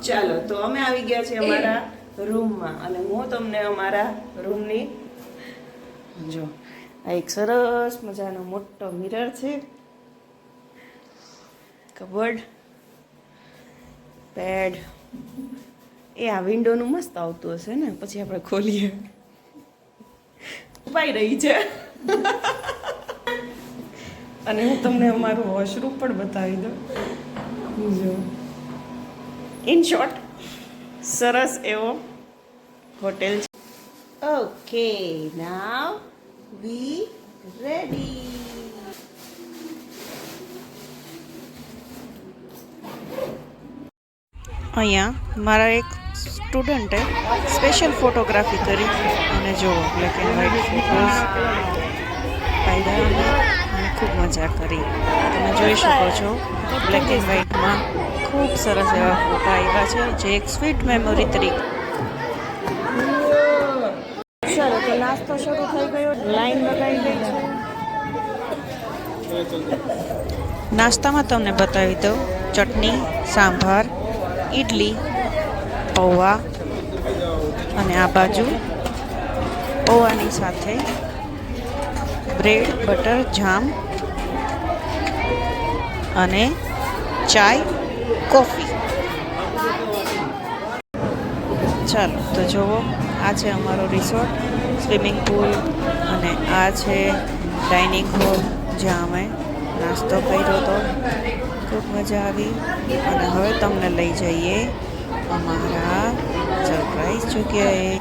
ચાલો તો અમે આવી ગયા છીએ અમારા રૂમમાં અને હું તમને અમારા રૂમની જો આ એક સરસ મજાનો મોટો મિરર છે, કબર્ડ, પેડ. એ આ વિન્ડોનું મસ્ત આવતું હશે ને, પછી આપણે ખોલીએ. ઉપાઈ રહી છે અને હું તમને અમારું વોશરૂમ પણ બતાવી દઉં. જો ઇન શોર્ટ સરસ એવો હોટેલ છે. ઓકે, નાવ વી રેડી. અહીંયા મારા એક સ્ટુડન્ટે સ્પેશિયલ ફોટોગ્રાફી કરી અને જો બ્લેક એન્ડ વ્હાઇટ ફોટોઝ પાડ્યા અને ખૂબ મજા કરી. તમે જોઈ શકો છો બ્લેક એન્ડ વ્હાઇટમાં ખૂબ સરસ એવા ફોટા આવ્યા છે, જે એક સ્વીટ મેમોરી તરીકે. ચાલો તો નાસ્તો શરૂ થઈ ગયો, લાઈન લગાવી ગઈ છે. નાસ્તામાં તમને બતાવી દઉં ચટણી, સાંભાર, ઇડલી, પૌવા અને આ બાજુ પૌવાની સાથે બ્રેડ, બટર, જામ અને ચાય, કોફી. ચાલો તો જુઓ, આ છે અમારો રિસોર્ટ, સ્વિમિંગ પુલ અને આ છે ડાઇનિંગ હોલ જ્યાં અમે નાસ્તો કર્યો હતો. ખૂબ મજા આવી અને હવે તમને લઈ જઈએ અમારા સરપ્રાઈઝ જગ્યાએ.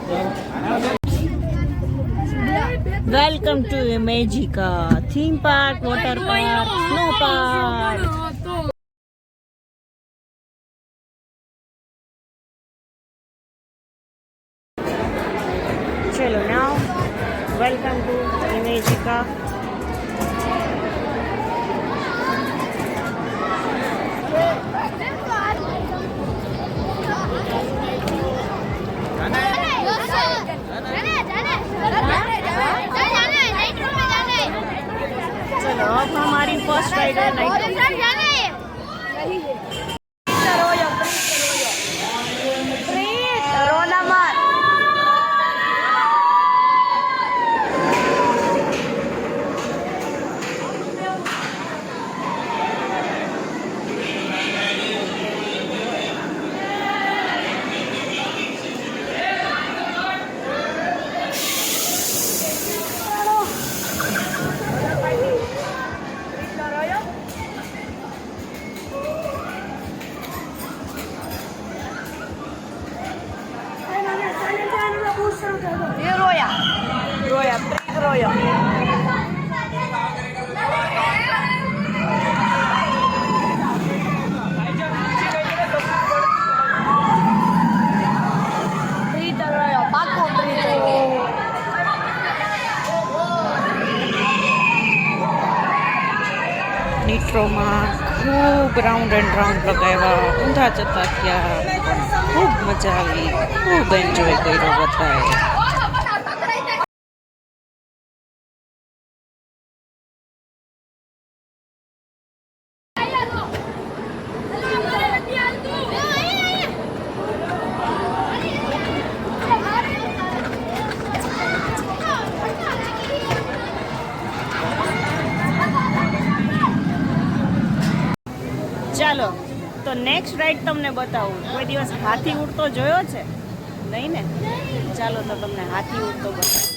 Welcome to Imagica theme park, water park, snow park. ચલો નાવ વેલકમ ટુ ઇમેજિકા. चलो अब हमारी फर्स्ट राइड है नाइट. નિટ્રોમાં ખૂબ રાઉન્ડ એન્ડ રાઉન્ડ લગાવ્યા, ઊંધા જતા થયા, ખૂબ મજા આવી, ખૂબ એન્જોય કર્યો બધાએ. ચાલો તો નેક્સ્ટ રાઈડ તમને બતાવું. કોઈ દિવસ હાથી ઉડતો જોયો છે? નહીં ને? ચાલો તો તમને હાથી ઉડતો બતાવું.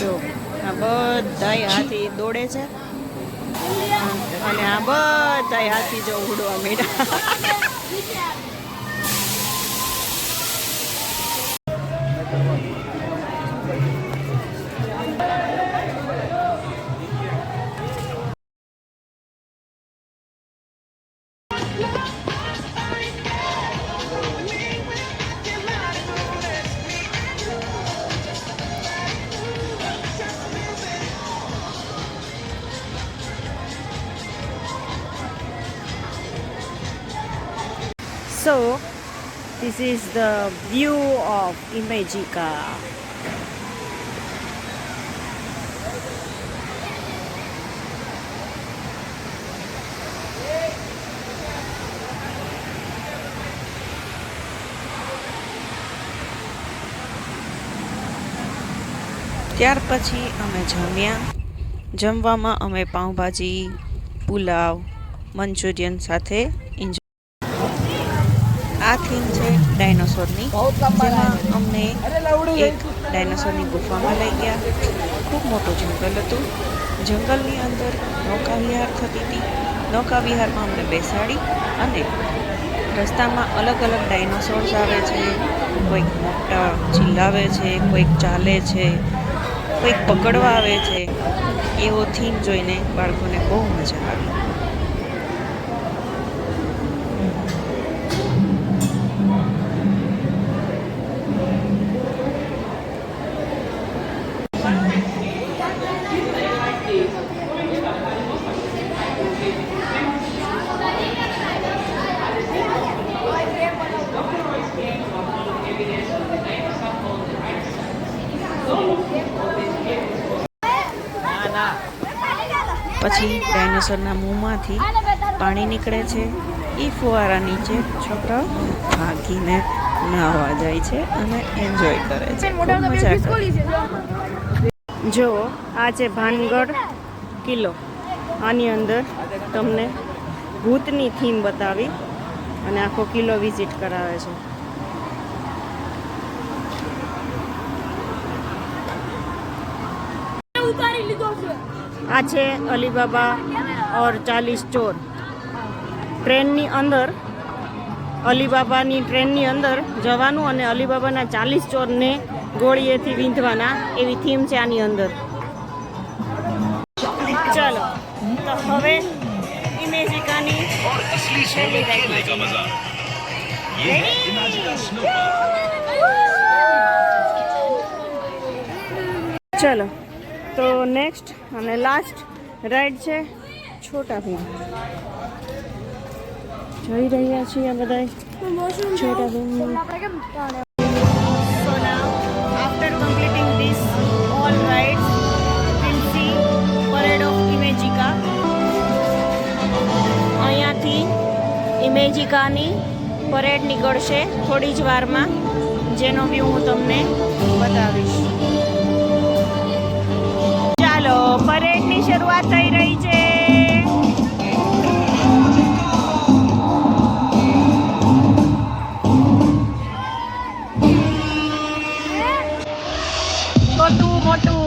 જો આ બધાય હાથી દોડે છે અને આ બધાય હાથી જો ઉડવા માંડ્યા. So, this is the view of Imagica. ત્યાર પછી અમે જમ્યા. જમવામાં અમે પાઉંભાજી, પુલાવ, મંચુરિયન સાથે આ થીમ છે ડાયનોસોરની, જેમાં અમને એક ડાયનોસોરની ગુફામાં લઈ ગયા. ખૂબ મોટું જંગલ હતું. જંગલની અંદર નૌકા વિહાર થતી હતી. નૌકા વિહારમાં અમને બેસાડી અને રસ્તામાં અલગ અલગ ડાયનોસોર્સ આવે છે. કોઈક મોટા ચિલ્લાવે છે, કોઈક ચાલે છે, કોઈક પકડવા આવે છે. એવો થીમ જોઈને બાળકોને બહુ મજા આવી. પછી ડાયનોસરના મોંમાંથી પાણી નીકળે છે. એ ફુવારા નીચે છોકરાઓ ભાગીને નાહવા જાય છે અને એન્જોય કરે છે. ખૂબ મજા કરે. જો આ છે ભાનગઢ કિલ્લો. આની અંદર તમને ભૂતની થીમ બતાવી અને આખો કિલ્લો વિઝિટ કરાવે છે. આ છે અલીબાબા ઓર 40 ચોર. ટ્રેનની અંદર અલીબાબાની ટ્રેનની અંદર જવાનું અને અલીબાબાના 40 ચોરને ગોળીએથી વીંધવાના, એવી થીમ છે આની અંદર. ચાલો તો હવે ઇમેજિકાની ચલો તો નેક્સ્ટ અને લાસ્ટ રાઈડ છે છોટા ભીમ. જોઈ રહ્યા છીએ આ બધા Chhota Bheem. So now after completing this all rides we'll see parade of Imagica. અહીંયાથી ઇમેજિકાની પરેડ નીકળશે થોડી જ વારમાં, જેનો વ્યૂ હું તમને બતાવીશ. ચાલો પરેડની શરૂઆત થઈ રહી છે. મોટું મોટું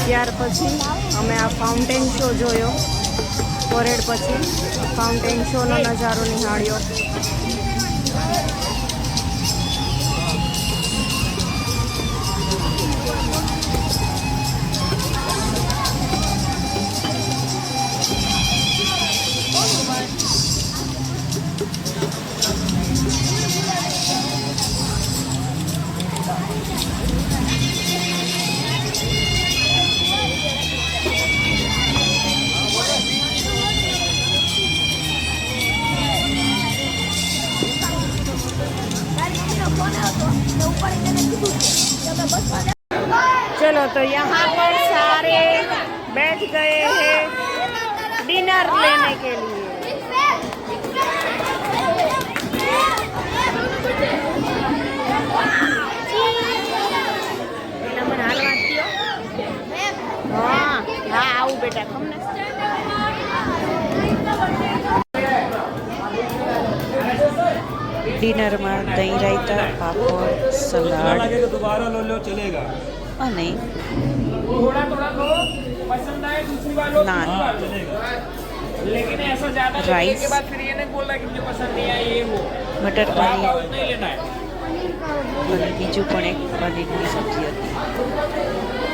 ત્યાર પછી અમે આ ફાઉન્ટેન શો જોયો. પરેડ પછી ફાઉન્ટેન શોનો નજારો નિહાળ્યો. चलो तो यहाँ पर सारे बैठ गए हैं डिनर लेने के लिए. બેટા ખમને ડિનરમાં દહીં રાયતા પાપડ સલાડ दोबारा लो लो चलेगा અને थोड़ा थोड़ा लो पसंद आए दूसरी बार लो नान। तीसरी बार लो। लेकिन ऐसा ज्यादा लेने राइस। के बाद फिर ये नहीं बोलना कि मुझे पसंद नहीं आया ये वो મટર पाव પનીર नहीं लेना है અને બીજું પણ એક પનીરની સબ્જી હતી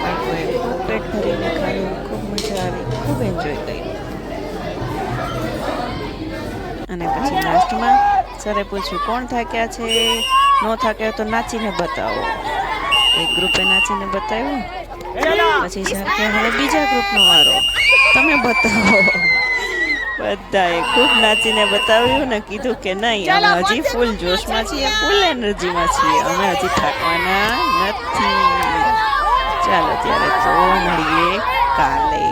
બાળકોએ પેટ ભરીને ખાધું ખૂબ મજા આવી ખૂબ એન્જોય કર્યું અને પછી લાસ્ટમાં સરે પૂછ્યું કોણ થાક્યા છે ન થાક્યા તો નાચીને બતાવો એક ગ્રુપે નાચીને બતાવ્યું પછી સર કે હવે બીજા ગ્રુપનો વારો તમે બતાવો બધાએ ખૂબ નાચીને બતાવ્યું ને કીધું કે નહીં અમે હજી ફૂલ જોશમાં છીએ ફૂલ એનર્જીમાં છીએ અમે હજી થાકવાના નથી ચાલો ત્યારે તો મળીએ કાલે